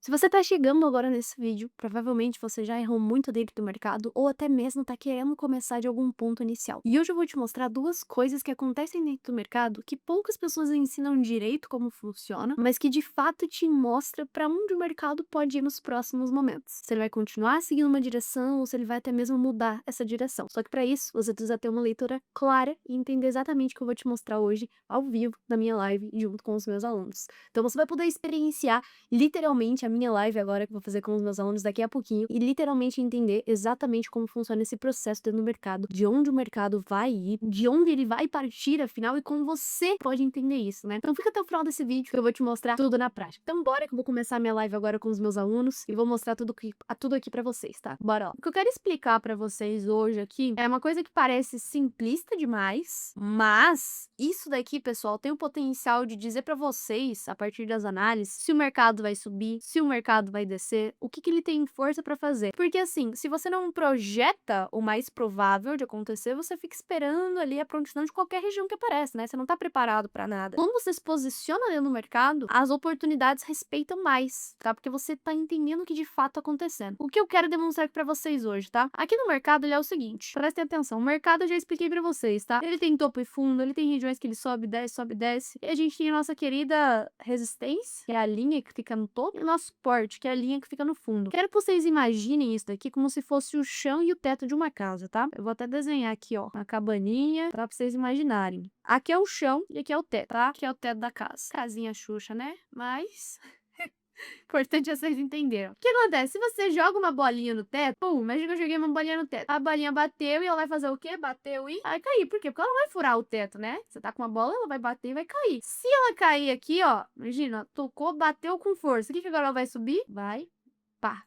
Se você tá chegando agora nesse vídeo, provavelmente você já errou muito dentro do mercado ou até mesmo tá querendo começar de algum ponto inicial. E hoje eu vou te mostrar duas coisas que acontecem dentro do mercado que poucas pessoas ensinam direito como funciona, mas que de fato te mostra para onde o mercado pode ir nos próximos momentos. Se ele vai continuar seguindo uma direção ou se ele vai até mesmo mudar essa direção. Só que para isso, você precisa ter uma leitura clara e entender exatamente o que eu vou te mostrar hoje ao vivo na minha live junto com os meus alunos. Então você vai poder experienciar literalmente a minha live agora que eu vou fazer com os meus alunos daqui a pouquinho e literalmente entender exatamente como funciona esse processo dentro do mercado, de onde o mercado vai ir, de onde ele vai partir afinal e como você pode entender isso, né? Então fica até o final desse vídeo que eu vou te mostrar tudo na prática. Então bora que eu vou começar minha live agora com os meus alunos e vou mostrar tudo aqui pra vocês, tá? Bora lá. O que eu quero explicar pra vocês hoje aqui é uma coisa que parece simplista demais, mas isso daqui, pessoal, tem o potencial de dizer pra vocês, a partir das análises, se o mercado vai subir, se o mercado vai descer, o que que ele tem força pra fazer. Porque assim, se você não projeta o mais provável de acontecer, você fica esperando ali a prontidão de qualquer região que aparece, né? Você não tá preparado pra nada. Quando você se posiciona dentro do mercado, as oportunidades respeitam mais, tá? Porque você tá entendendo o que de fato tá acontecendo. O que eu quero demonstrar aqui pra vocês hoje, tá? Aqui no mercado, ele é o seguinte, prestem atenção, o mercado eu já expliquei pra vocês, tá? Ele tem topo e fundo, ele tem regiões que ele sobe, desce, e a gente tem a nossa querida resistência, que é a linha que fica no topo, e o nosso suporte, que é a linha que fica no fundo. Quero que vocês imaginem isso daqui como se fosse o chão e o teto de uma casa, tá? Eu vou até desenhar aqui, ó, uma cabaninha pra vocês imaginarem. Aqui é o chão e aqui é o teto, tá? Aqui é o teto da casa. Casinha Xuxa, né? Mas importante é vocês entenderam. O que acontece? Se você joga uma bolinha no teto, pum, imagina que eu joguei uma bolinha no teto. A bolinha bateu e ela vai fazer o quê? Bateu e vai cair. Por quê? Porque ela não vai furar o teto, né? Você tá com uma bola, ela vai bater e vai cair. Se ela cair aqui, ó, imagina, tocou, bateu com força. O que que agora ela vai subir? Pá.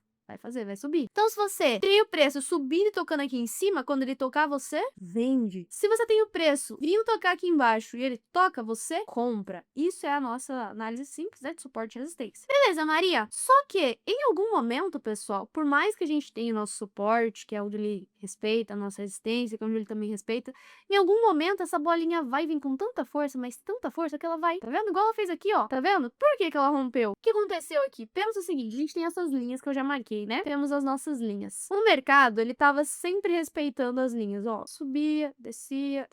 Vai subir. Então, se você tem o preço subindo e tocando aqui em cima, quando ele tocar, você vende. Se você tem o preço vindo tocar aqui embaixo e ele toca, você compra. Isso é a nossa análise simples, né, de suporte e resistência. Beleza, Maria. Só que, em algum momento, pessoal, por mais que a gente tenha o nosso suporte, que é onde ele respeita a nossa resistência, que é onde ele também respeita, em algum momento essa bolinha vai vir com tanta força, mas tanta força que ela vai, tá vendo? Igual ela fez aqui, ó, tá vendo? Por que que ela rompeu? O que aconteceu aqui? Pensa o seguinte, a gente tem essas linhas que eu já marquei, né? Temos as nossas linhas. O mercado, ele tava sempre respeitando as linhas, ó, subia, descia,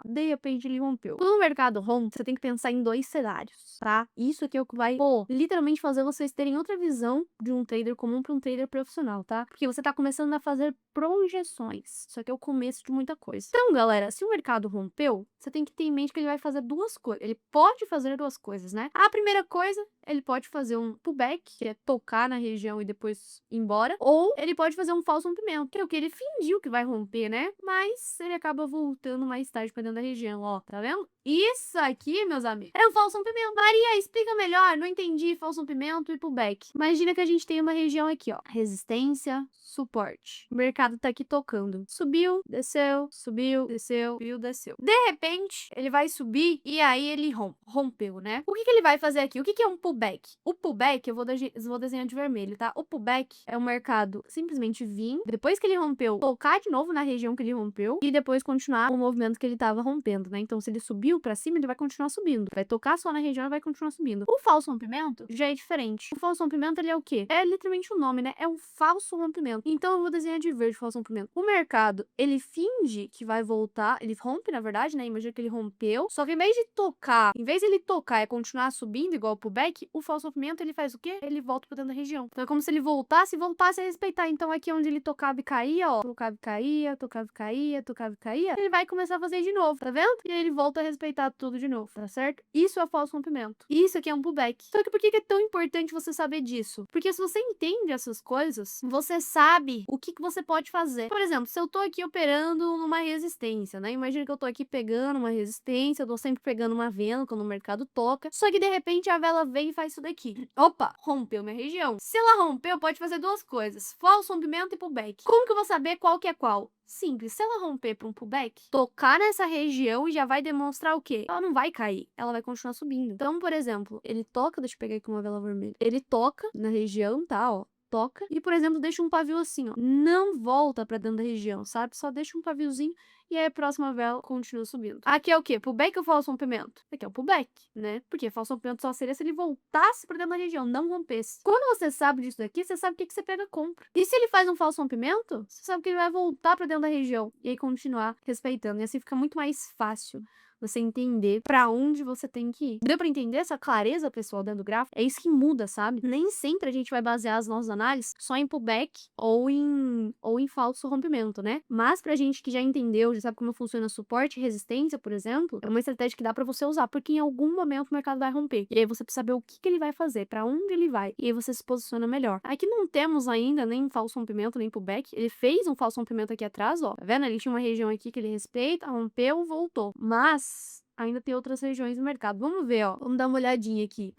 de repente ele rompeu. Quando o mercado rompe, você tem que pensar em dois cenários, tá? Isso aqui é o que vai, pô, literalmente fazer vocês terem outra visão de um trader comum para um trader profissional, tá? Porque você tá começando a fazer projeções. Isso aqui é o começo de muita coisa. Então, galera, se o mercado rompeu, você tem que ter em mente que ele vai fazer duas coisas. Ele pode fazer duas coisas, né? A primeira coisa, ele pode fazer um pullback, que é tocar na região e depois ir embora. Ou ele pode fazer um falso rompimento, que é o que ele fingiu que vai romper, né? Mas ele acaba voltando mais tarde pra dentro da região, ó. Tá vendo? Isso aqui, meus amigos, é um falso rompimento. Maria, explica melhor. Não entendi falso rompimento e pullback. Imagina que a gente tem uma região aqui, ó. Resistência, suporte. O mercado tá aqui tocando. Subiu, desceu, subiu, desceu, subiu, desceu. De repente, ele vai subir e aí ele rompeu, né? O que que ele vai fazer aqui? O que que é um pullback? O pullback, eu vou desenhar de vermelho, tá? O pullback é o mercado simplesmente vir, depois que ele rompeu, tocar de novo na região que ele rompeu e depois continuar o movimento que ele tava rompendo, né? Então, se ele subiu pra cima, ele vai continuar subindo. Vai tocar só na região e vai continuar subindo. O falso rompimento já é diferente. O falso rompimento, ele é o quê? É literalmente o nome, né? É um falso rompimento. Então, eu vou desenhar de verde o falso rompimento. O mercado, ele finge que vai voltar, ele rompe, na verdade, né? Imagina que ele rompeu, só que em vez de tocar, em vez de ele tocar e continuar subindo, igual o pullback, o falso rompimento, ele faz o quê? Ele volta pra dentro da região. Então, é como se ele voltasse a respeitar. Então, aqui onde ele tocava e caía, ó, tocava e caía, tocava e caía, tocava e caía, ele vai começar a fazer de novo, tá vendo? E aí ele volta a respeitar tudo de novo, tá certo? Isso é o falso rompimento. Isso aqui é um pullback. Só que por que que é tão importante você saber disso? Porque se você entende essas coisas, você sabe o que que você pode fazer. Por exemplo, se eu tô aqui operando numa resistência, né? Imagina que eu tô aqui pegando uma resistência, eu tô sempre pegando uma vela quando o mercado toca, só que de repente a vela vem e faz isso daqui. Opa, rompeu minha região. Se ela rompeu, pode fazer duas coisas: falso rompimento e pullback. Como que eu vou saber qual que é qual? Simples, se ela romper para um pullback, tocar nessa região e já vai demonstrar o quê? Ela não vai cair, ela vai continuar subindo. Então, por exemplo, ele toca, deixa eu pegar aqui uma vela vermelha. Ele toca na região, tá, ó. toca e, por exemplo, deixa um pavio assim, ó, não volta pra dentro da região, sabe? Só deixa um paviozinho e aí a próxima vela continua subindo. Aqui é o quê? Pullback ou falso rompimento? Aqui é o pullback, né? Porque falso rompimento só seria se ele voltasse pra dentro da região, não rompesse. Quando você sabe disso daqui, você sabe o que que você pega compra. E se ele faz um falso rompimento, você sabe que ele vai voltar pra dentro da região e aí continuar respeitando. E assim fica muito mais fácil você entender pra onde você tem que ir. Deu pra entender essa clareza, pessoal, dentro do gráfico? É isso que muda, sabe? Nem sempre a gente vai basear as nossas análises só em pullback ou em falso rompimento, né? Mas pra gente que já entendeu, já sabe como funciona suporte e resistência, por exemplo, é uma estratégia que dá pra você usar, porque em algum momento o mercado vai romper. E aí você precisa saber o que que ele vai fazer, pra onde ele vai, e aí você se posiciona melhor. Aqui não temos ainda nem falso rompimento, nem pullback. Ele fez um falso rompimento aqui atrás, ó. Tá vendo? Ele tinha uma região aqui que ele respeita, rompeu, voltou. Mas ainda tem outras regiões do mercado. Vamos ver, ó. Vamos dar uma olhadinha aqui.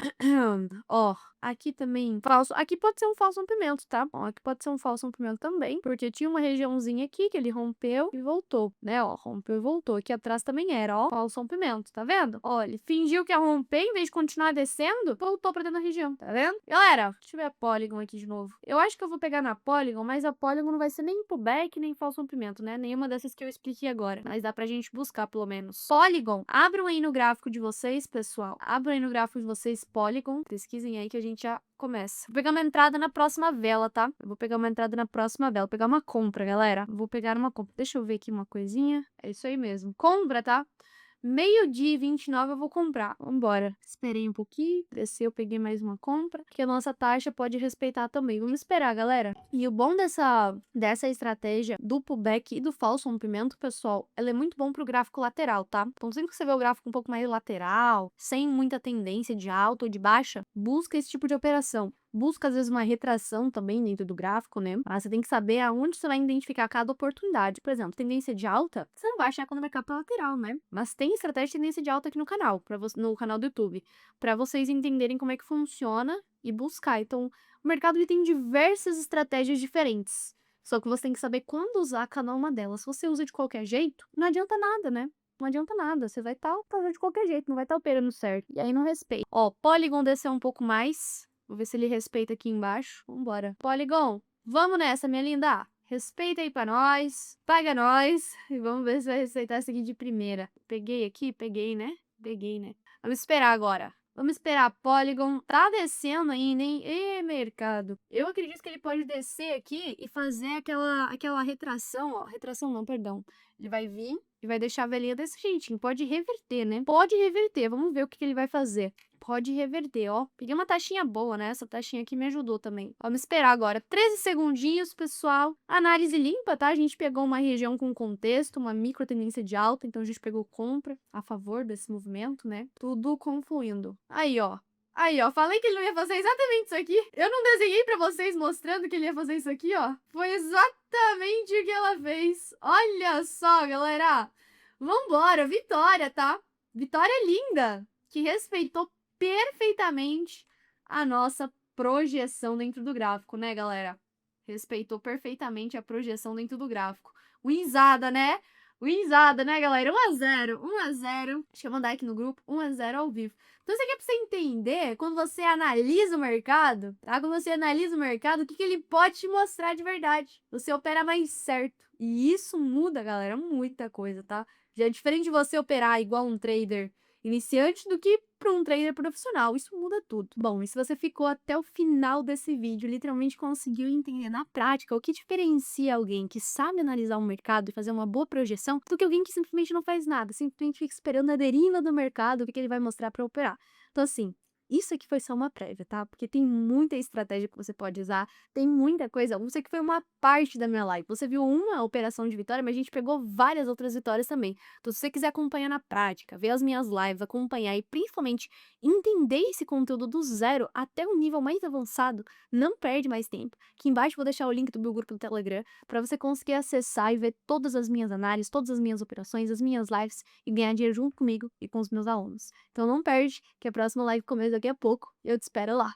Ó, aqui também falso. Aqui pode ser um falso rompimento, tá? Ó, aqui pode ser um falso rompimento também, porque tinha uma regiãozinha aqui que ele rompeu e voltou, né? Ó, rompeu e voltou. Aqui atrás também era, ó, falso rompimento, tá vendo? Ó, ele fingiu que ia romper, em vez de continuar descendo, voltou pra dentro da região, tá vendo? Galera, deixa eu ver a Polygon aqui de novo. Eu acho que eu vou pegar na Polygon, mas a Polygon não vai ser nem pullback, nem falso rompimento, né? Nenhuma dessas que eu expliquei agora. Mas dá pra gente buscar, pelo menos. Polygon, abram aí no gráfico de vocês, pessoal. Abram aí no gráfico de vocês, Polygon. Pesquisem aí que a gente já começa. Vou pegar uma entrada na próxima vela, tá? Eu vou pegar uma entrada na próxima vela. Vou pegar uma compra, galera. Vou pegar uma compra. Deixa eu ver aqui uma coisinha. É isso aí mesmo. Compra, tá? Meio-dia e 29 eu vou comprar. Vambora. Esperei um pouquinho. Desceu, peguei mais uma compra. Que a nossa taxa pode respeitar também. Vamos esperar, galera. E o bom dessa estratégia do pullback e do falso rompimento, pessoal, ela é muito bom pro gráfico lateral, tá? Então sempre que você vê o gráfico um pouco mais lateral, sem muita tendência de alta ou de baixa, busca esse tipo de operação. Busca, às vezes, uma retração também dentro do gráfico, né? Mas você tem que saber aonde você vai identificar cada oportunidade. Por exemplo, tendência de alta, você não vai achar quando o mercado tá lateral, né? Mas tem estratégia de tendência de alta aqui no canal, no canal do YouTube, para vocês entenderem como é que funciona e buscar. Então, o mercado ele tem diversas estratégias diferentes. Só que você tem que saber quando usar cada uma delas. Se você usa de qualquer jeito, não adianta nada, né? Não adianta nada, você vai estar fazendo de qualquer jeito, não vai estar operando certo. E aí não respeita. Ó, Polygon desceu um pouco mais. Vou ver se ele respeita aqui embaixo. Vambora. Polygon, vamos nessa, minha linda. Respeita aí pra nós. Paga nós. E vamos ver se vai respeitar essa aqui de primeira. Peguei aqui? Peguei, né? Peguei, né? Vamos esperar agora. Vamos esperar. Polygon tá descendo ainda, hein? Ê, mercado. Eu acredito que ele pode descer aqui e fazer aquela retração, ó. Retração não, perdão. Ele vai vir e vai deixar a velinha desse jeitinho. Pode reverter, né? Pode reverter. Vamos ver o que que ele vai fazer. Pode reverter, ó. Peguei uma taxinha boa, né? Essa taxinha aqui me ajudou também. Vamos esperar agora. 13 segundinhos, pessoal. Análise limpa, tá? A gente pegou uma região com contexto, uma micro tendência de alta, então a gente pegou compra a favor desse movimento, né? Tudo confluindo. Aí, ó. Aí, ó, falei que ele não ia fazer exatamente isso aqui. Eu não desenhei pra vocês mostrando que ele ia fazer isso aqui, ó. Foi exatamente o que ela fez. Olha só, galera. Vambora, vitória, tá? Vitória linda, que respeitou perfeitamente a nossa projeção dentro do gráfico, né, galera? Respeitou perfeitamente a projeção dentro do gráfico. Winzada, né? Winzada, né, galera? 1-0, 1-0. Deixa eu mandar aqui no grupo, 1-0 ao vivo. Então, isso aqui é pra você entender, quando você analisa o mercado, tá? Quando você analisa o mercado, o que que ele pode te mostrar de verdade. Você opera mais certo. E isso muda, galera, muita coisa, tá? Já é diferente de você operar igual um trader iniciante do que para um trader profissional. Isso muda tudo. Bom, e se você ficou até o final desse vídeo, literalmente conseguiu entender na prática o que diferencia alguém que sabe analisar o mercado e fazer uma boa projeção do que alguém que simplesmente não faz nada, simplesmente fica esperando a deriva do mercado, o que ele vai mostrar para operar. Então, assim, isso aqui foi só uma prévia, tá? Porque tem muita estratégia que você pode usar, tem muita coisa. Isso aqui foi uma parte da minha live. Você viu uma operação de vitória, mas a gente pegou várias outras vitórias também. Então, se você quiser acompanhar na prática, ver as minhas lives, acompanhar e principalmente entender esse conteúdo do zero até o nível mais avançado, não perde mais tempo. Aqui embaixo eu vou deixar o link do meu grupo do Telegram para você conseguir acessar e ver todas as minhas análises, todas as minhas operações, as minhas lives e ganhar dinheiro junto comigo e com os meus alunos. Então não perde, que a próxima live começa daqui a pouco e eu te espero lá.